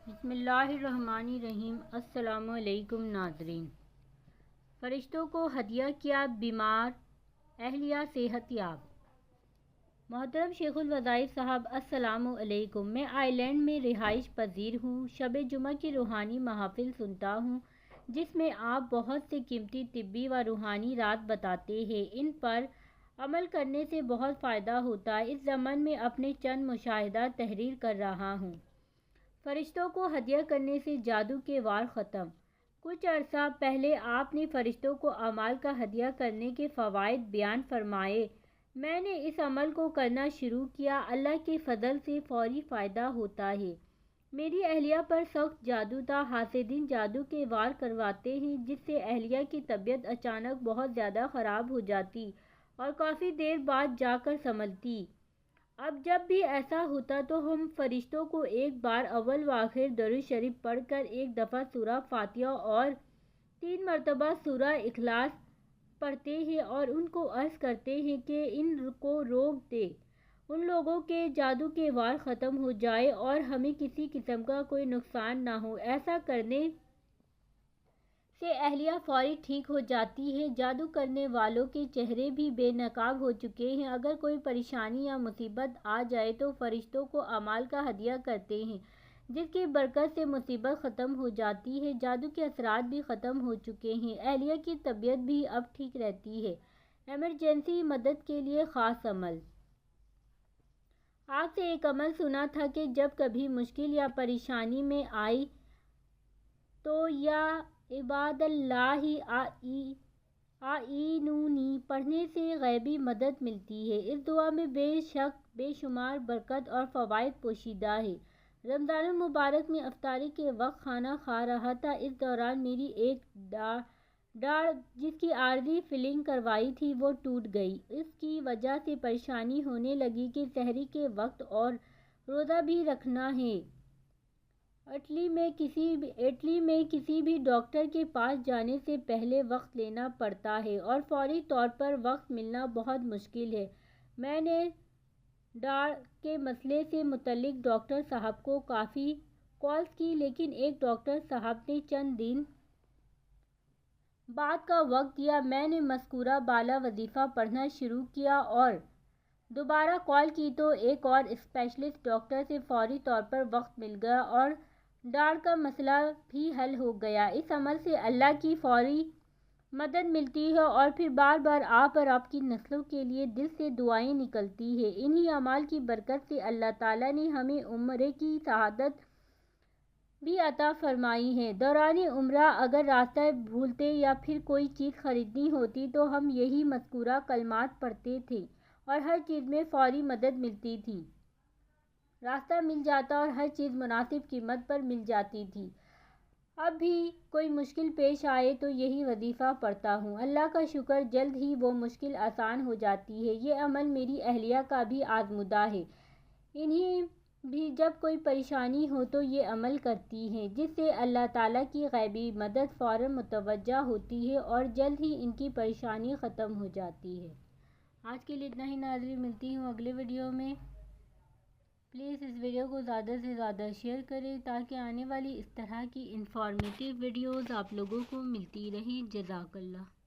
بسم اللہ الرحمن الرحیم۔ السلام علیکم ناظرین۔ فرشتوں کو ہدیہ کیا، بیمار اہلیہ صحت یاب۔ محترم شیخ الوظائف صاحب، السلام علیکم۔ میں آئرلینڈ میں رہائش پذیر ہوں۔ شب جمعہ کی روحانی محافل سنتا ہوں جس میں آپ بہت سے قیمتی طبی و روحانی راز بتاتے ہیں۔ ان پر عمل کرنے سے بہت فائدہ ہوتا ہے۔ اس ضمن میں اپنے چند مشاہدات تحریر کر رہا ہوں۔ فرشتوں کو ہدیہ کرنے سے جادو کے وار ختم۔ کچھ عرصہ پہلے آپ نے فرشتوں کو اعمال کا ہدیہ کرنے کے فوائد بیان فرمائے۔ میں نے اس عمل کو کرنا شروع کیا۔ اللہ کے فضل سے فوری فائدہ ہوتا ہے۔ میری اہلیہ پر سخت جادو تھا۔ حاسدین جادو کے وار کرواتے ہیں جس سے اہلیہ کی طبیعت اچانک بہت زیادہ خراب ہو جاتی اور کافی دیر بعد جا کر سنبھلتی۔ اب جب بھی ایسا ہوتا تو ہم فرشتوں کو ایک بار اول و آخر درود شریف پڑھ کر ایک دفعہ سورہ فاتحہ اور 3 مرتبہ سورہ اخلاص پڑھتے ہیں اور ان کو عرض کرتے ہیں کہ ان کو روک دے، ان لوگوں کے جادو کے وار ختم ہو جائے اور ہمیں کسی قسم کا کوئی نقصان نہ ہو۔ ایسا کرنے سے اہلیہ فوری ٹھیک ہو جاتی ہے۔ جادو کرنے والوں کے چہرے بھی بے نقاب ہو چکے ہیں۔ اگر کوئی پریشانی یا مصیبت آ جائے تو فرشتوں کو اعمال کا ہدیہ کرتے ہیں جس کی برکت سے مصیبت ختم ہو جاتی ہے۔ جادو کے اثرات بھی ختم ہو چکے ہیں۔ اہلیہ کی طبیعت بھی اب ٹھیک رہتی ہے۔ ایمرجنسی مدد کے لیے خاص عمل۔ آپ سے ایک عمل سنا تھا کہ جب کبھی مشکل یا پریشانی میں آئی تو یا عباد اللہ اعینونی پڑھنے سے غیبی مدد ملتی ہے۔ اس دعا میں بے شک بے شمار برکت اور فوائد پوشیدہ ہے۔ رمضان المبارک میں افطاری کے وقت کھانا کھا رہا تھا۔ اس دوران میری ایک ڈاڑھ جس کی عارضی فلنگ کروائی تھی وہ ٹوٹ گئی۔ اس کی وجہ سے پریشانی ہونے لگی کہ سحری کے وقت اور روزہ بھی رکھنا ہے۔ اٹلی میں کسی بھی ڈاکٹر کے پاس جانے سے پہلے وقت لینا پڑتا ہے اور فوری طور پر وقت ملنا بہت مشکل ہے۔ میں نے ڈاڑھ کے مسئلے سے متعلق ڈاکٹر صاحب کو کافی کالز کی لیکن ایک ڈاکٹر صاحب نے چند دن بعد کا وقت دیا۔ میں نے مذکورہ بالا وظیفہ پڑھنا شروع کیا اور دوبارہ کال کی تو ایک اور اسپیشلسٹ ڈاکٹر سے فوری طور پر وقت مل گیا اور ڈاڑھ کا مسئلہ بھی حل ہو گیا۔ اس عمل سے اللہ کی فوری مدد ملتی ہے اور پھر بار بار آپ اور آپ کی نسلوں کے لیے دل سے دعائیں نکلتی ہیں۔ انہی اعمال کی برکت سے اللہ تعالیٰ نے ہمیں عمرے کی سعادت بھی عطا فرمائی ہے۔ دوران عمرہ اگر راستہ بھولتے یا پھر کوئی چیز خریدنی ہوتی تو ہم یہی مذکورہ کلمات پڑھتے تھے اور ہر چیز میں فوری مدد ملتی تھی۔ راستہ مل جاتا اور ہر چیز مناسب قیمت پر مل جاتی تھی۔ اب بھی کوئی مشکل پیش آئے تو یہی وظیفہ پڑھتا ہوں۔ اللہ کا شکر جلد ہی وہ مشکل آسان ہو جاتی ہے۔ یہ عمل میری اہلیہ کا بھی آزمودہ ہے۔ انہیں بھی جب کوئی پریشانی ہو تو یہ عمل کرتی ہیں جس سے اللہ تعالیٰ کی غیبی مدد فوراً متوجہ ہوتی ہے اور جلد ہی ان کی پریشانی ختم ہو جاتی ہے۔ آج کے لیے اتنا ہی ناظرین، ملتی ہوں اگلے ویڈیو میں۔ پلیز اس ویڈیو کو زیادہ سے زیادہ شیئر کریں تاکہ آنے والی اس طرح کی انفارمیٹیو ویڈیوز آپ لوگوں کو ملتی رہیں۔ جزاک اللہ۔